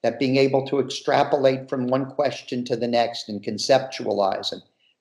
that being able to extrapolate from one question to the next and conceptualize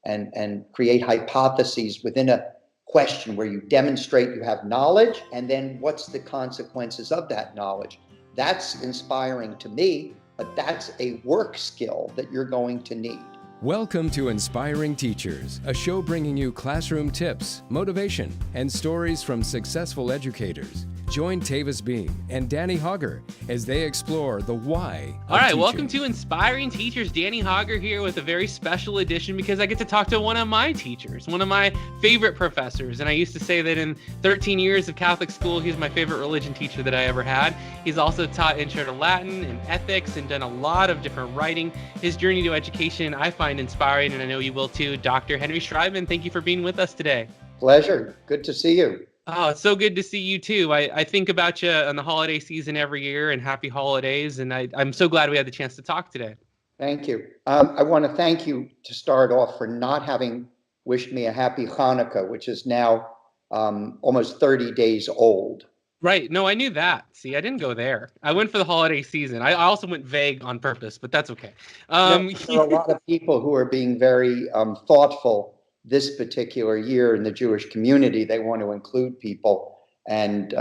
and create hypotheses within a question where you demonstrate you have knowledge, and then what's the consequences of that knowledge. That's inspiring to me, but that's a work skill that you're going to need. Welcome to Inspiring Teachers, a show bringing you classroom tips, motivation, and stories from successful educators. Join Tavis Beam and Danny Hogger as they explore the why of All right, teaching. welcome to Inspiring Teachers. Danny Hogger here with a very special edition because I get to talk to one of my teachers, one of my favorite professors. And I used to say that in 13 years of Catholic school, he's my favorite religion teacher that I ever had. He's also taught Intro to Latin and ethics and done a lot of different writing. His journey to education I find inspiring, and I know you will too. Dr. Henry Schreibman, thank you for being with us today. Pleasure. Good to see you. Oh, it's so good to see you too. I think about you on the holiday season every year, and happy holidays. And I'm so glad we had the chance to talk today. Thank you. I want to thank you to start off for not having wished me a happy Hanukkah, which is now almost 30 days old. Right. No, I knew that. See, I didn't go there. I went for the holiday season. I also went vague on purpose, but that's okay. There are a lot of people who are being very thoughtful this particular year in the Jewish community. They want to include people. And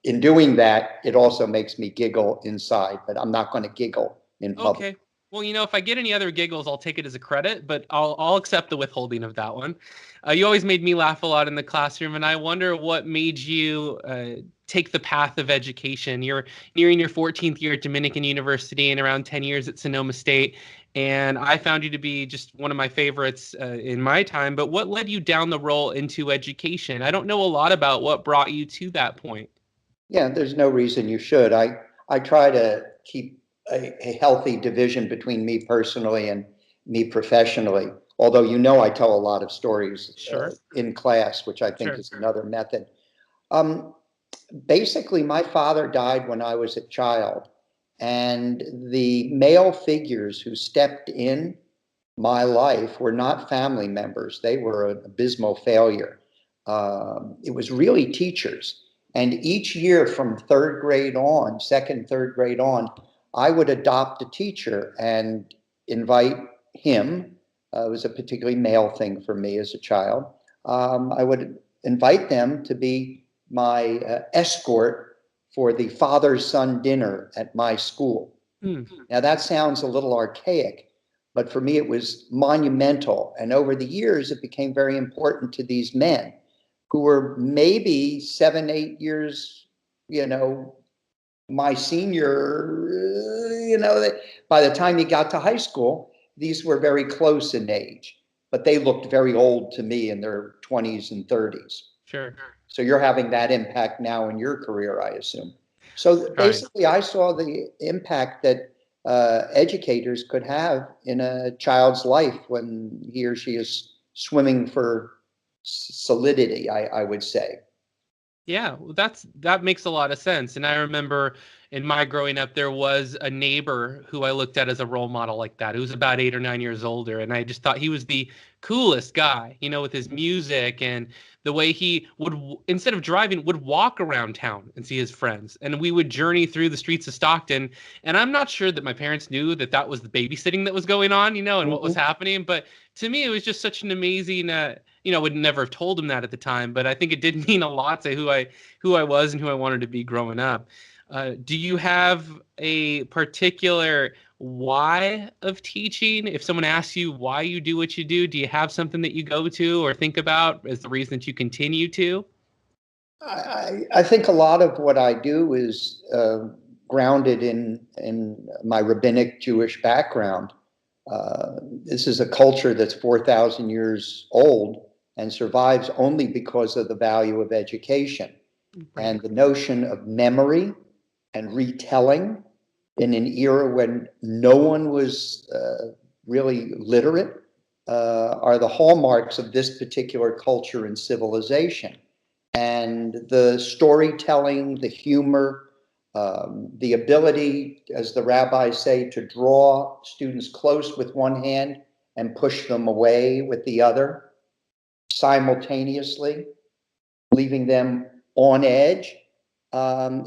in doing that, it also makes me giggle inside, but I'm not going to giggle in public. Okay. Well, if I get any other giggles, I'll take it as a credit, but I'll accept the withholding of that one. You always made me laugh a lot in the classroom, and I wonder what made you take the path of education. You're nearing your 14th year at Dominican University and around 10 years at Sonoma State. And I found you to be just one of my favorites in my time. But what led you down the role into education? I don't know a lot about what brought you to that point. Yeah, there's no reason you should. I try to keep a healthy division between me personally and me professionally. Although, I tell a lot of stories in class, which I think is another method. Basically, my father died when I was a child. And the male figures who stepped in my life were not family members. They were an abysmal failure. It was really teachers. And each year from third grade on, third grade on, I would adopt a teacher and invite him. It was a particularly male thing for me as a child. I would invite them to be my escort for the father-son dinner at my school. Now that sounds a little archaic, but for me it was monumental. And over the years, it became very important to these men who were maybe 7, 8 years, my senior, by the time you got to high school, these were very close in age, but they looked very old to me in their 20s and 30s. Sure. So you're having that impact now in your career, I assume. So basically, I saw the impact that educators could have in a child's life when he or she is swimming for solidity, I would say. Yeah, well, that makes a lot of sense. And I remember in my growing up, there was a neighbor who I looked at as a role model like that, who was about 8 or 9 years older. And I just thought he was the coolest guy, with his music and the way he would, instead of driving, would walk around town and see his friends. And we would journey through the streets of Stockton. And I'm not sure that my parents knew that that was the babysitting that was going on, and what was happening. But to me, it was just such an amazing, would never have told him that at the time, but I think it did mean a lot to who I was and who I wanted to be growing up. Do you have a particular why of teaching? If someone asks you why you do what you do you have something that you go to or think about as the reason that you continue to? I think a lot of what I do is grounded in my rabbinic Jewish background. This is a culture that's 4,000 years old and survives only because of the value of education. Right. And the notion of memory and retelling in an era when no one was really literate are the hallmarks of this particular culture and civilization. And the storytelling, the humor, the ability, as the rabbis say, to draw students close with one hand and push them away with the other simultaneously, leaving them on edge,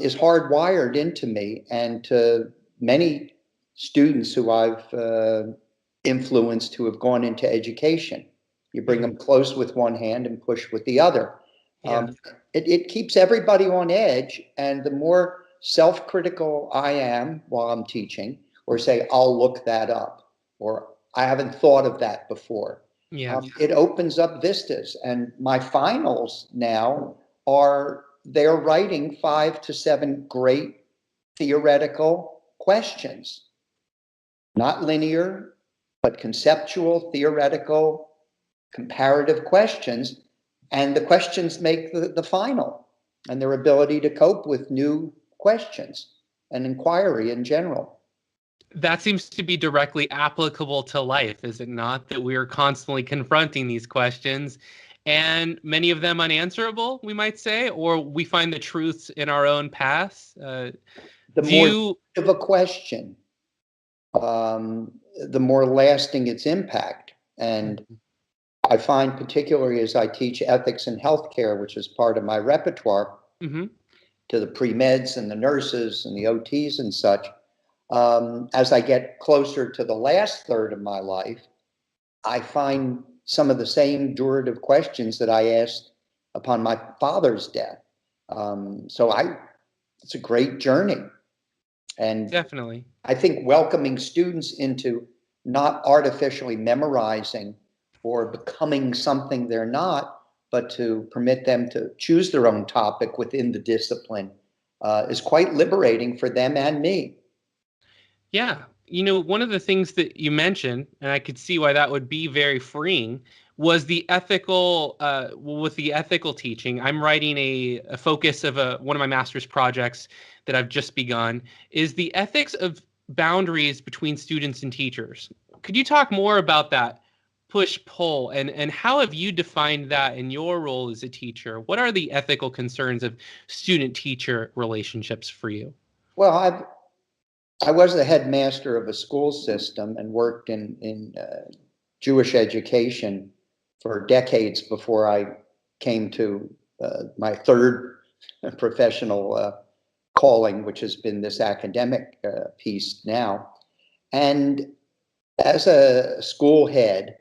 is hardwired into me and to many students who I've influenced who have gone into education. You bring them close with one hand and push with the other. Yeah. It keeps everybody on edge. And the more self-critical I am while I'm teaching, or say, I'll look that up, or I haven't thought of that before. Yeah. It opens up vistas. And my finals now they're writing 5 to 7 great theoretical questions, not linear, but conceptual, theoretical, comparative questions. And the questions make the final, and their ability to cope with new questions and inquiry in general. That seems to be directly applicable to life, is it not? That we are constantly confronting these questions, and many of them unanswerable, we might say, or we find the truths in our own past. The more of a question, the more lasting its impact. And I find, particularly as I teach ethics in healthcare, which is part of my repertoire, to the pre-meds and the nurses and the OTs and such, as I get closer to the last third of my life, I find some of the same durative questions that I asked upon my father's death. It's a great journey. And definitely, I think welcoming students into not artificially memorizing or becoming something they're not, but to permit them to choose their own topic within the discipline is quite liberating for them and me. Yeah. One of the things that you mentioned, and I could see why that would be very freeing, was the ethical, with the ethical teaching. I'm writing a focus of one of my master's projects that I've just begun, is the ethics of boundaries between students and teachers. Could you talk more about that push-pull, and how have you defined that in your role as a teacher? What are the ethical concerns of student-teacher relationships for you? Well, I was the headmaster of a school system and worked in Jewish education for decades before I came to my third professional calling, which has been this academic piece now. And as a school head,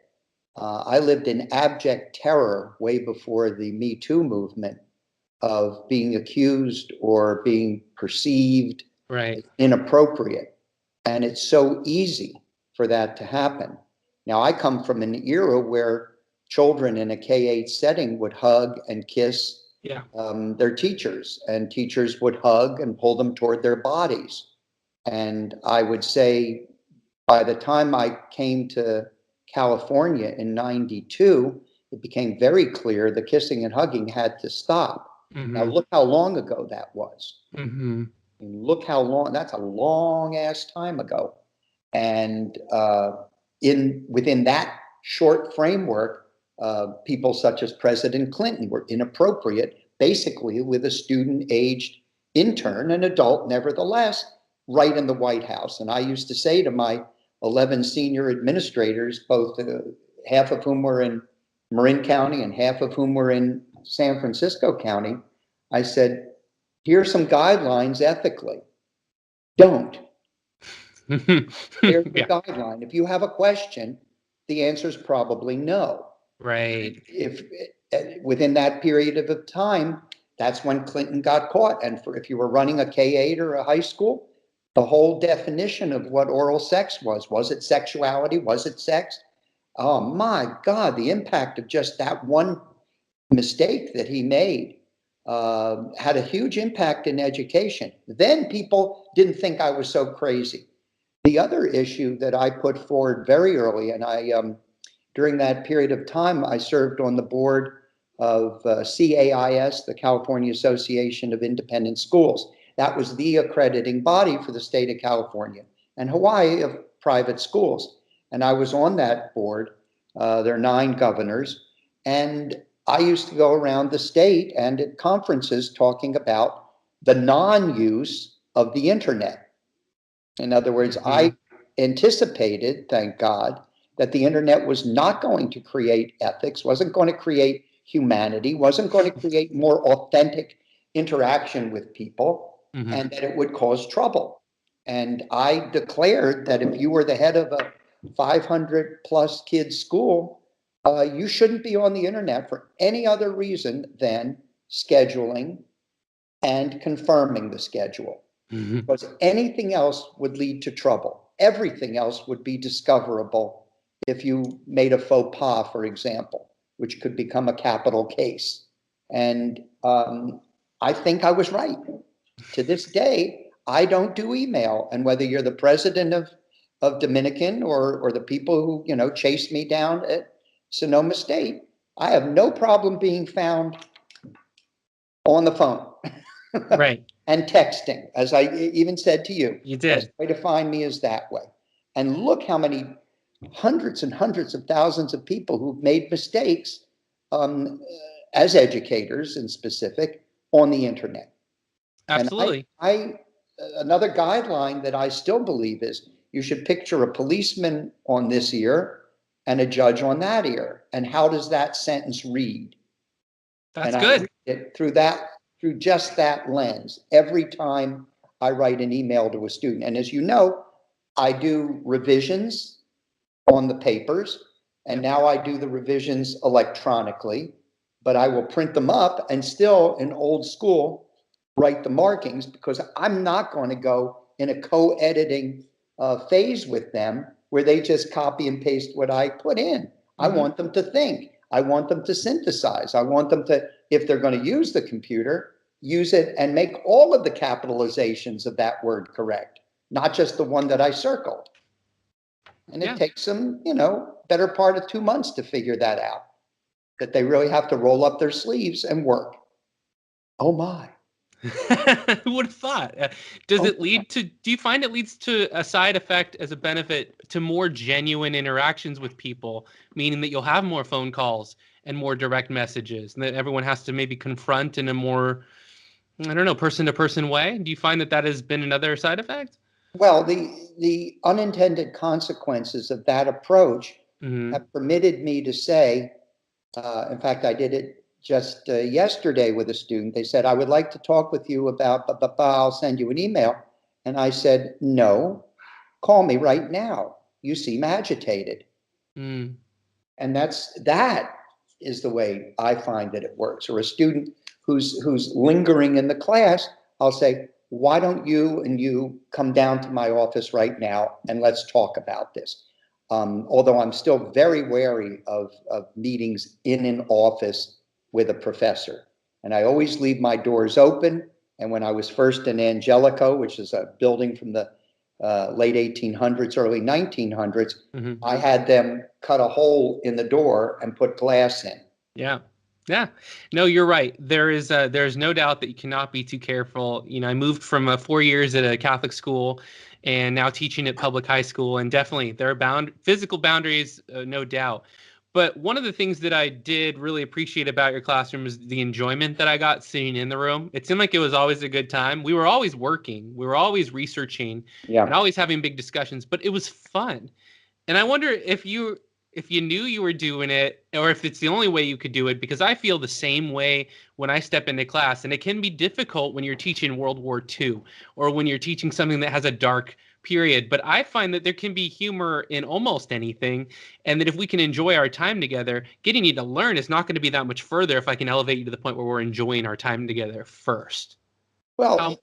I lived in abject terror way before the Me Too movement of being accused or being perceived Right. inappropriate. And it's so easy for that to happen. Now, I come from an era where children in a K-8 setting would hug and kiss their teachers, and teachers would hug and pull them toward their bodies. And I would say by the time I came to California in 92, it became very clear the kissing and hugging had to stop. Now, look how long ago that was. Look how long, that's a long ass time ago. And within that short framework, people such as President Clinton were inappropriate, basically with a student-aged intern, an adult nevertheless, right in the White House. And I used to say to my 11 senior administrators, both half of whom were in Marin County and half of whom were in San Francisco County, I said, here's some guidelines ethically. Don't. Here's the guideline. If you have a question, the answer is probably no. Right. If within that period of time, that's when Clinton got caught. And if you were running a K-8 or a high school, the whole definition of what oral sex was it sexuality? Was it sex? Oh my God, the impact of just that one mistake that he made had a huge impact in education. Then people didn't think I was so crazy. The other issue that I put forward very early, and during that period of time, I served on the board of CAIS, the California Association of Independent Schools. That was the accrediting body for the state of California and Hawaii of private schools. And I was on that board. There are 9 governors. And I used to go around the state and at conferences talking about the non-use of the internet. In other words, I anticipated, thank God, that the internet was not going to create ethics, wasn't going to create humanity, wasn't going to create more authentic interaction with people, and that it would cause trouble. And I declared that if you were the head of a 500 plus kids school, you shouldn't be on the internet for any other reason than scheduling and confirming the schedule. Mm-hmm. Because anything else would lead to trouble. Everything else would be discoverable if you made a faux pas, for example, which could become a capital case. And I think I was right. To this day, I don't do email. And whether you're the president of Dominican or the people who, you know, chased me down at Sonoma State, I have no problem being found on the phone. Right. And texting, as I even said to you. You The did. best way to find me is that way. And look how many hundreds and hundreds of thousands of people who've made mistakes as educators in specific on the internet. Absolutely. And another guideline that I still believe is you should picture a policeman on this ear and a judge on that ear. And how does that sentence read? That's and good. I read it through just that lens every time I write an email to a student. And as you know, I do revisions on the papers, and now I do the revisions electronically, but I will print them up and still, in old school, write the markings, because I'm not going to go in a co-editing phase with them where they just copy and paste what I put in. I want them to think. I want them to synthesize. I want them to, if they're going to use the computer, use it and make all of the capitalizations of that word correct, not just the one that I circled. And it takes them, you know, better part of 2 months to figure that out, that they really have to roll up their sleeves and work. Oh my. Who would have thought? Does it lead to, do you find it leads to a side effect as a benefit to more genuine interactions with people, meaning that you'll have more phone calls and more direct messages, and that everyone has to maybe confront in a more, I don't know, person-to-person way? Do you find that that has been another side effect? Well, the unintended consequences of that approach have permitted me to say, in fact, I did it just yesterday with a student. They said, I would like to talk with you about, I'll send you an email. And I said, no, call me right now. You seem agitated. And that is the way I find that it works. Or a student who's lingering in the class, I'll say, why don't you come down to my office right now and let's talk about this. Although I'm still very wary of meetings in an office with a professor. And I always leave my doors open. And when I was first in Angelico, which is a building from the late 1800s, early 1900s, I had them cut a hole in the door and put glass in. Yeah. Yeah. No, you're right. There's no doubt that you cannot be too careful. You know, I moved from 4 years at a Catholic school and now teaching at public high school. And definitely there are physical boundaries, no doubt. But one of the things that I did really appreciate about your classroom is the enjoyment that I got sitting in the room. It seemed like it was always a good time. We were always working. We were always researching and always having big discussions, but it was fun. And I wonder if you knew you were doing it, or if it's the only way you could do it, because I feel the same way when I step into class. And it can be difficult when you're teaching World War II or when you're teaching something that has a dark period. But I find that there can be humor in almost anything, and that if we can enjoy our time together, getting you to learn is not going to be that much further if I can elevate you to the point where we're enjoying our time together first. Well,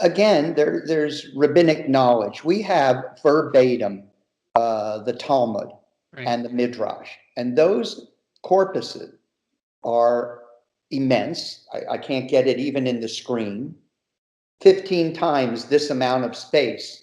again, there's rabbinic knowledge. We have verbatim the Talmud and the Midrash, and those corpuses are immense. I can't get it even in the screen. 15 times this amount of space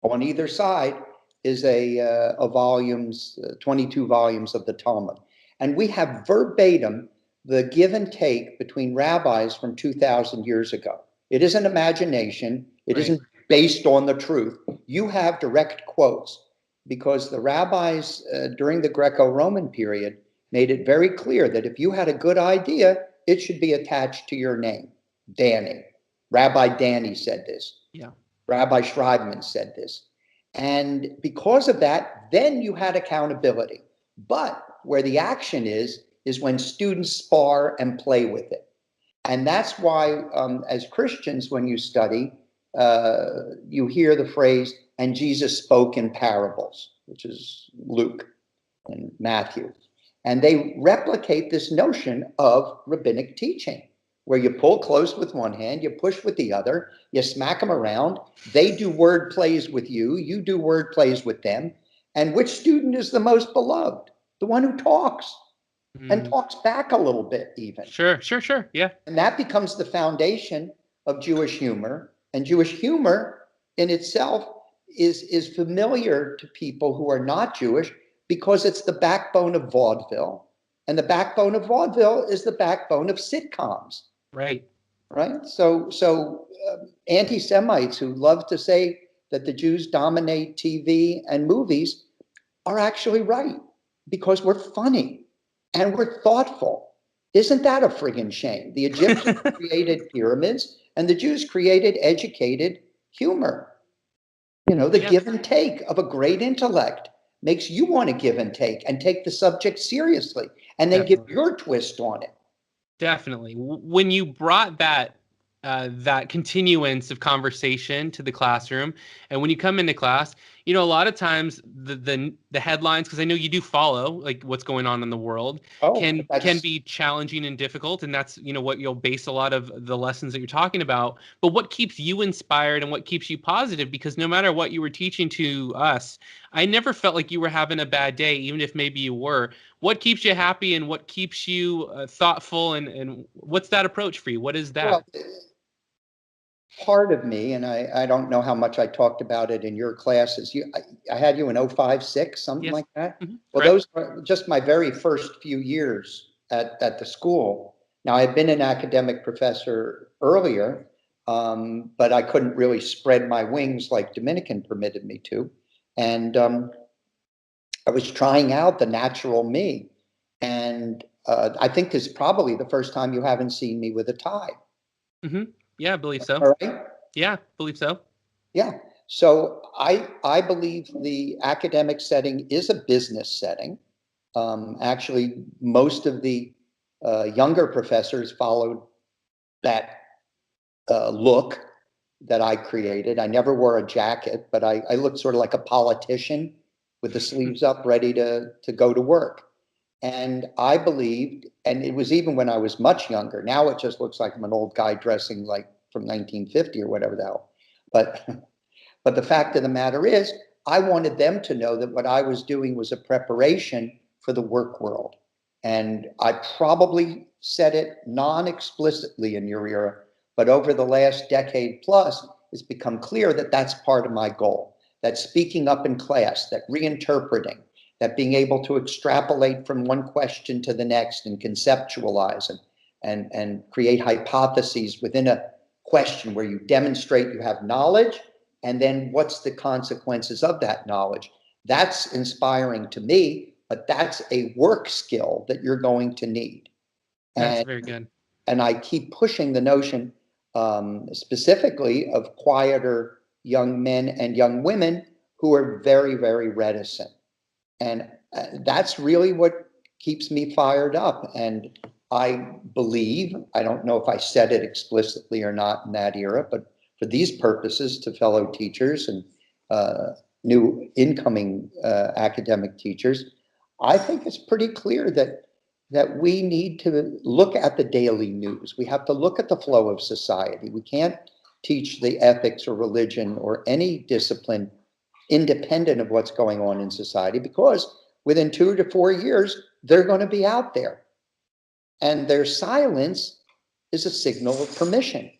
on either side is a volumes, 22 volumes of the Talmud. And we have verbatim the give and take between rabbis from 2,000 years ago. It isn't imagination. It isn't based on the truth. You have direct quotes, because the rabbis during the Greco-Roman period made it very clear that if you had a good idea, it should be attached to your name. Danny. Rabbi Danny said this. Yeah. Rabbi Schreibman said this. And because of that, then you had accountability. But where the action is when students spar and play with it. And that's why, as Christians, when you study, you hear the phrase, and Jesus spoke in parables, which is Luke and Matthew. And they replicate this notion of rabbinic teaching, where you pull close with one hand, you push with the other, you smack them around, they do word plays with you, you do word plays with them. And which student is the most beloved? The one who talks and talks back a little bit even. Sure. Yeah. And that becomes the foundation of Jewish humor. And Jewish humor in itself is familiar to people who are not Jewish because it's the backbone of vaudeville. And the backbone of vaudeville is the backbone of sitcoms. Right. So anti-Semites who love to say that the Jews dominate TV and movies are actually right because we're funny and we're thoughtful. Isn't that a friggin' shame? The Egyptians created pyramids and the Jews created educated humor. You know, the give and take of a great intellect makes you want to give and take the subject seriously and then give your twist on it. Definitely. When you brought that continuance of conversation to the classroom, and when you come into class, you know, a lot of times the headlines, because I know you do follow like what's going on in the world, can be challenging and difficult, and that's, you know, what you'll base a lot of the lessons that you're talking about. But what keeps you inspired and what keeps you positive? Because no matter what you were teaching to us, I never felt like you were having a bad day, even if maybe you were. What keeps you happy and what keeps you thoughtful, and what's that approach for you? What is that? Well, part of me, and I don't know how much I talked about it in your classes. I had you in 05-06, something like that. Mm-hmm. Well, those are just my very first few years at the school. Now, I'd been an academic professor earlier, but I couldn't really spread my wings like Dominican permitted me to. And I was trying out the natural me. And I think this is probably the first time you haven't seen me with a tie. Mm-hmm. Yeah, I believe so. All right. Yeah, believe so. Yeah. So I believe the academic setting is a business setting. Actually, most of the younger professors followed that look that I created. I never wore a jacket, but I looked sort of like a politician with the sleeves up, ready to go to work. And I believed, and it was even when I was much younger. Now it just looks like I'm an old guy dressing like from 1950 or whatever the hell. But the fact of the matter is, I wanted them to know that what I was doing was a preparation for the work world. And I probably said it non-explicitly in your era, but over the last decade plus, it's become clear that that's part of my goal. That speaking up in class, that reinterpreting, that being able to extrapolate from one question to the next and conceptualize and create hypotheses within a question where you demonstrate you have knowledge, and then what's the consequences of that knowledge. That's inspiring to me, but that's a work skill that you're going to need. That's very good. And I keep pushing the notion specifically of quieter young men and young women who are very, very reticent. And that's really what keeps me fired up. And I believe, I don't know if I said it explicitly or not in that era, but for these purposes to fellow teachers and new incoming academic teachers, I think it's pretty clear that we need to look at the daily news. We have to look at the flow of society. We can't teach the ethics or religion or any discipline independent of what's going on in society, because within 2 to 4 years, they're going to be out there. And their silence is a signal of permission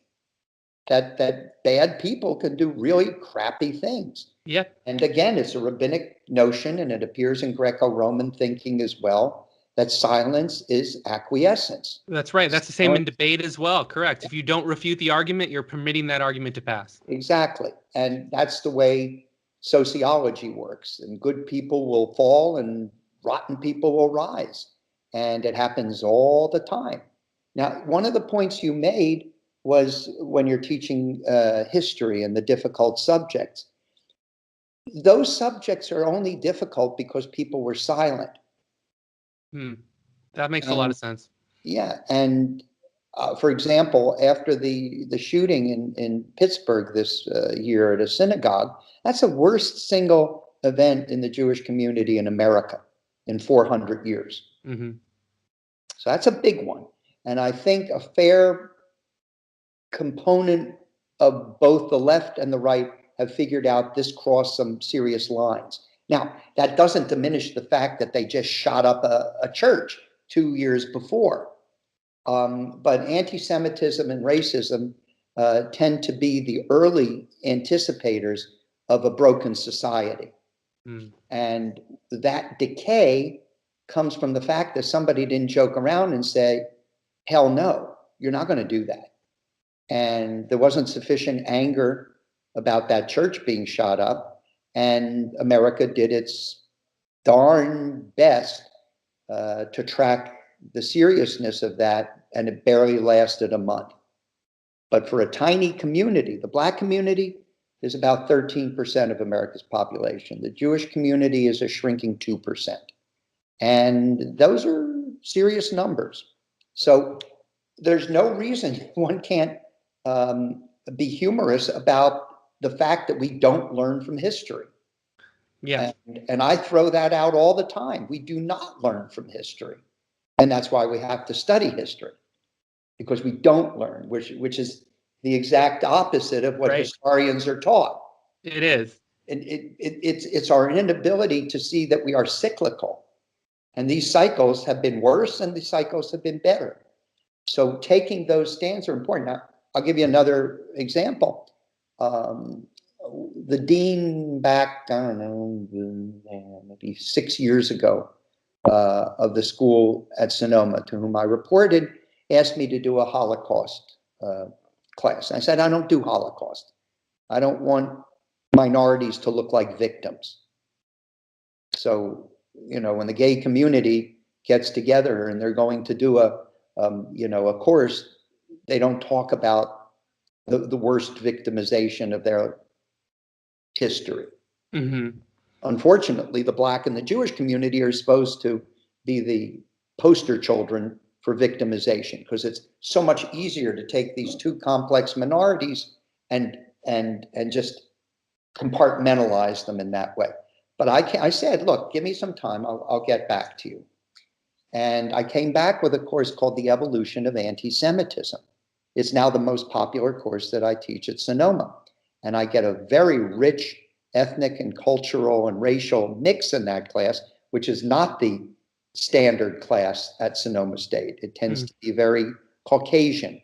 that bad people can do really crappy things. Yeah. And again, it's a rabbinic notion, and it appears in Greco-Roman thinking as well, that silence is acquiescence. That's right. That's the same in debate as well. Correct. If you don't refute the argument, you're permitting that argument to pass. Exactly. And that's the way sociology works. And good people will fall and rotten people will rise. And it happens all the time. Now, one of the points you made was when you're teaching history and the difficult subjects. Those subjects are only difficult because people were silent. That makes a lot of sense. Yeah. And For example, after the shooting in Pittsburgh this year at a synagogue, that's the worst single event in the Jewish community in America in 400 years. Mm-hmm. So that's a big one. And I think a fair component of both the left and the right have figured out this crossed some serious lines. Now, that doesn't diminish the fact that they just shot up a church 2 years before. But anti-Semitism and racism tend to be the early anticipators of a broken society. Mm. And that decay comes from the fact that somebody didn't joke around and say, hell no, you're not going to do that. And there wasn't sufficient anger about that church being shot up. And America did its darn best to track the seriousness of that, and it barely lasted a month. But for a tiny community, the Black community is about 13% of America's population. The Jewish community is a shrinking 2%. And those are serious numbers. So there's no reason one can't be humorous about the fact that we don't learn from history. Yeah. And I throw that out all the time. We do not learn from history. And that's why we have to study history, because we don't learn, which is the exact opposite of what historians are taught. It is. It's our inability to see that we are cyclical. And these cycles have been worse and these cycles have been better. So taking those stands are important. Now, I'll give you another example. The dean back, I don't know, maybe 6 years ago of the school at Sonoma, to whom I reported, asked me to do a Holocaust class. I said, I don't do Holocaust. I don't want minorities to look like victims. So, when the gay community gets together and they're going to do a course, they don't talk about the worst victimization of their history. Mm-hmm. Unfortunately, the Black and the Jewish community are supposed to be the poster children for victimization, because it's so much easier to take these two complex minorities and just compartmentalize them in that way. But I said, look, give me some time. I'll get back to you. And I came back with a course called The Evolution of Anti-Semitism. It's now the most popular course that I teach at Sonoma. And I get a very rich ethnic and cultural and racial mix in that class, which is not the standard class at Sonoma State. It tends to be very Caucasian.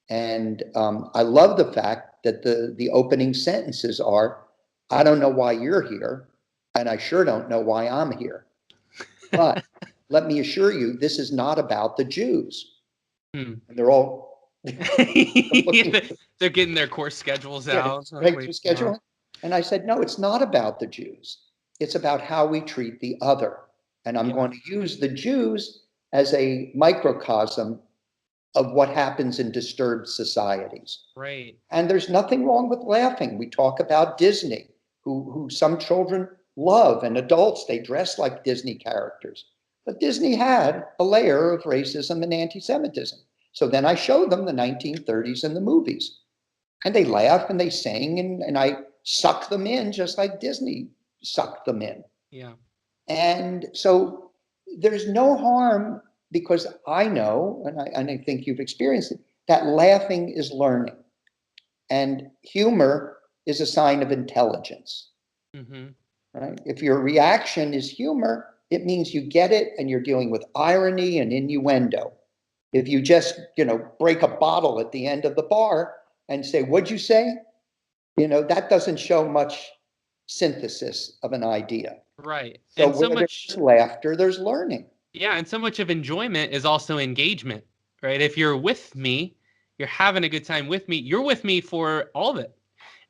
And I love the fact that the opening sentences are, I don't know why you're here, and I sure don't know why I'm here. But let me assure you, this is not about the Jews. And they're all they're getting their course schedules out. Scheduling. And I said, no, it's not about the Jews. It's about how we treat the other. And I'm going to use the Jews as a microcosm of what happens in disturbed societies. Right. And there's nothing wrong with laughing. We talk about Disney, who some children love, and adults, they dress like Disney characters. But Disney had a layer of racism and anti-Semitism. So then I showed them the 1930s and the movies. And they laugh and they sing, and I suck them in just like Disney sucked them in. Yeah. And so there's no harm, because I know, and I think you've experienced it, that laughing is learning. And humor is a sign of intelligence. Mm-hmm. Right? If your reaction is humor, it means you get it and you're dealing with irony and innuendo. If you just, break a bottle at the end of the bar and say, what'd you say? That doesn't show much synthesis of an idea. Right. So where there's laughter, there's learning. Yeah, and so much of enjoyment is also engagement, right? If you're with me, you're having a good time with me, you're with me for all of it.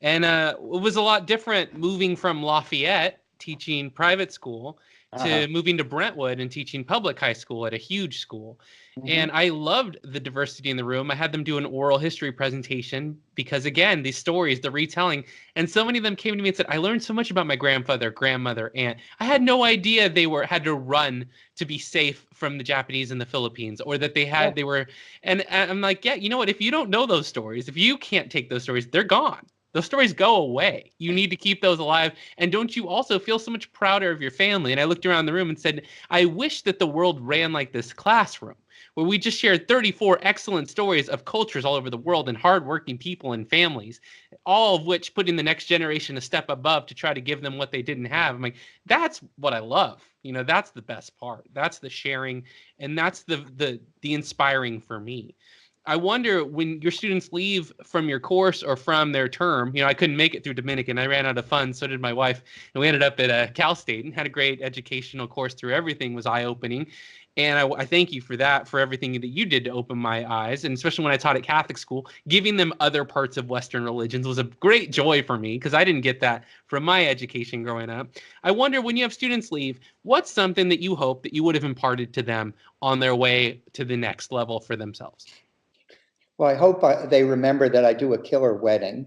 And it was a lot different moving from Lafayette, teaching private school, to moving to Brentwood and teaching public high school at a huge school. And I loved the diversity in the room. I had them do an oral history presentation because, again, these stories, the retelling, and so many of them came to me and said, I learned so much about my grandfather, grandmother, aunt. I had no idea they had to run to be safe from the Japanese in the Philippines, or that they were, and I'm like, yeah, you know what? If you don't know those stories, if you can't take those stories, they're gone. Those stories go away. You need to keep those alive. And don't you also feel so much prouder of your family? And I looked around the room and said, I wish that the world ran like this classroom, where we just shared 34 excellent stories of cultures all over the world and hardworking people and families, all of which putting the next generation a step above to try to give them what they didn't have. I'm like, that's what I love. You know, that's the best part. That's the sharing, and that's the inspiring for me. I wonder, when your students leave from your course or from their term, I couldn't make it through Dominican. I ran out of funds. So did my wife. And we ended up at Cal State and had a great educational course through everything. Was eye-opening. And I thank you for that, for everything that you did to open my eyes. And especially when I taught at Catholic school, giving them other parts of Western religions was a great joy for me, because I didn't get that from my education growing up. I wonder, when you have students leave, what's something that you hope that you would have imparted to them on their way to the next level for themselves? Well, I hope they remember that I do a killer wedding.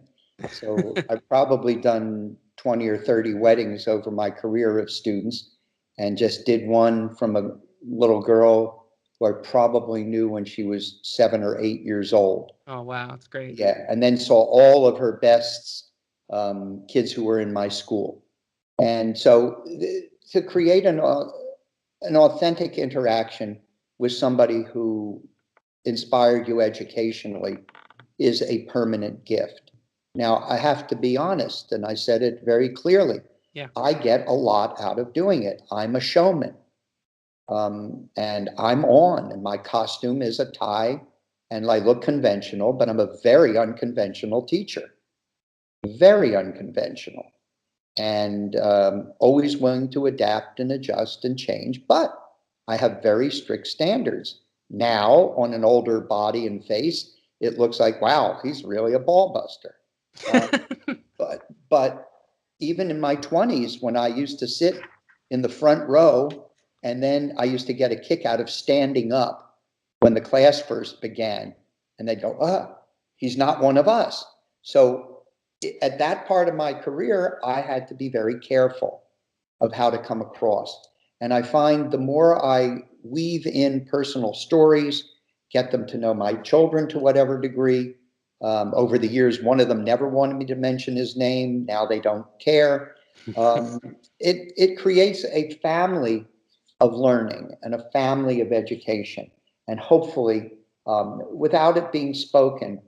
So I've probably done 20 or 30 weddings over my career of students, and just did one from a little girl who I probably knew when she was 7 or 8 years old. Oh, wow. That's great. Yeah. And then saw all of her best kids who were in my school. And so to create an authentic interaction with somebody who inspired you educationally is a permanent gift. Now, I have to be honest, and I said it very clearly. Yeah. I get a lot out of doing it. I'm a showman. And I'm on, and my costume is a tie, and I look conventional, but I'm a very unconventional teacher. Very unconventional. And always willing to adapt and adjust and change. But I have very strict standards. Now, on an older body and face, it looks like, wow, he's really a ball buster. But even in my 20s, when I used to sit in the front row, and then I used to get a kick out of standing up when the class first began, and they'd go, he's not one of us. So at that part of my career, I had to be very careful of how to come across. And I find the more I weave in personal stories, get them to know my children to whatever degree. Over the years, one of them never wanted me to mention his name. Now they don't care. It creates a family of learning and a family of education. And hopefully, without it being spoken,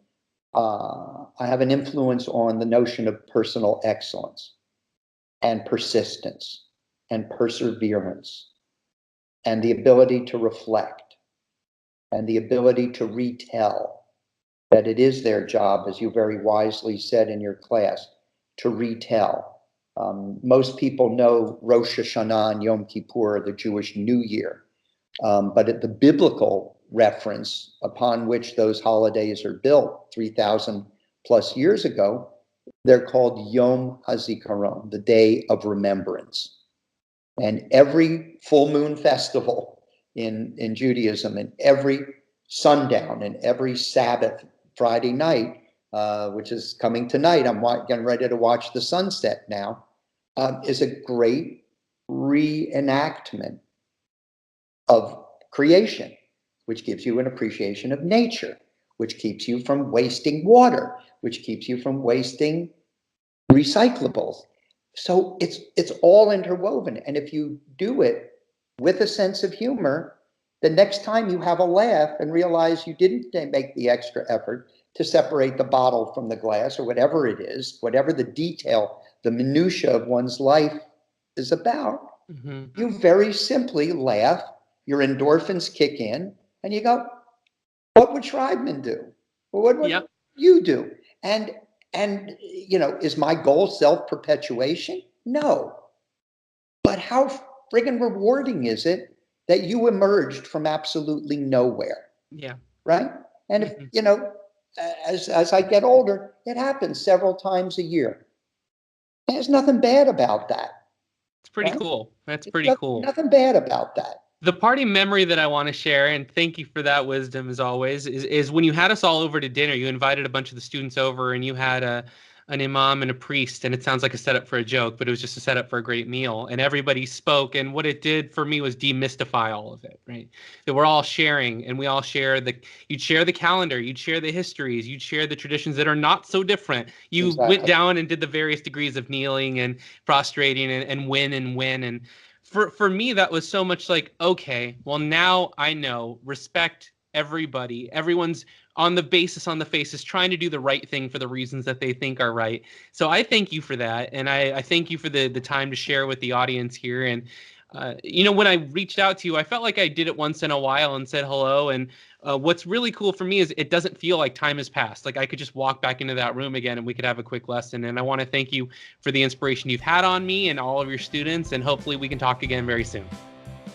I have an influence on the notion of personal excellence and persistence and perseverance and the ability to reflect and the ability to retell, that it is their job, as you very wisely said in your class, to retell. Most people know Rosh Hashanah and Yom Kippur, the Jewish New Year, but at the biblical reference upon which those holidays are built 3,000 plus years ago, they're called Yom HaZikaron, the Day of Remembrance. And every full moon festival in Judaism, and every sundown, and every Sabbath Friday night, which is coming tonight, I'm getting ready to watch the sunset now, is a great reenactment of creation, which gives you an appreciation of nature, which keeps you from wasting water, which keeps you from wasting recyclables. So it's all interwoven. And if you do it with a sense of humor, the next time you have a laugh and realize you didn't make the extra effort to separate the bottle from the glass, or whatever it is, whatever the detail, the minutia of one's life is about, you very simply laugh, your endorphins kick in, and you go, what would Schreibman do? Well, what would you do? And is my goal self-perpetuation? No. But how friggin' rewarding is it that you emerged from absolutely nowhere? Yeah. Right? And if, as I get older, it happens several times a year. There's nothing bad about that. It's pretty right? cool. That's There's pretty cool. Nothing bad about that. The party memory that I want to share, and thank you for that wisdom as always, is when you had us all over to dinner. You invited a bunch of the students over, and you had an imam and a priest, and it sounds like a setup for a joke, but it was just a setup for a great meal. And everybody spoke, and what it did for me was demystify all of it, right? That we're all sharing, and we all share you'd share the calendar, you'd share the histories, you'd share the traditions that are not so different. You went down and did the various degrees of kneeling and prostrating and when. And for me, that was so much like, okay, well, now I know, respect everybody. Everyone's on the faces, trying to do the right thing for the reasons that they think are right. So I thank you for that. And I thank you for the time to share with the audience here. And, when I reached out to you, I felt like I did it once in a while and said hello. And what's really cool for me is it doesn't feel like time has passed. Like I could just walk back into that room again and we could have a quick lesson. And I want to thank you for the inspiration you've had on me and all of your students. And hopefully we can talk again very soon.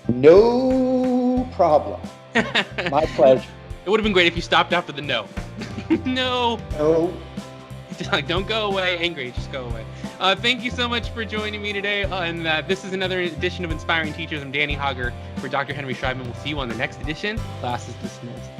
No problem. My pleasure. It would have been great if you stopped after the no. No. Just like, don't go away angry. Just go away. Thank you so much for joining me today. And this is another edition of Inspiring Teachers. I'm Danny Hogger for Dr. Henry Schreibman. We'll see you on the next edition. Class is dismissed.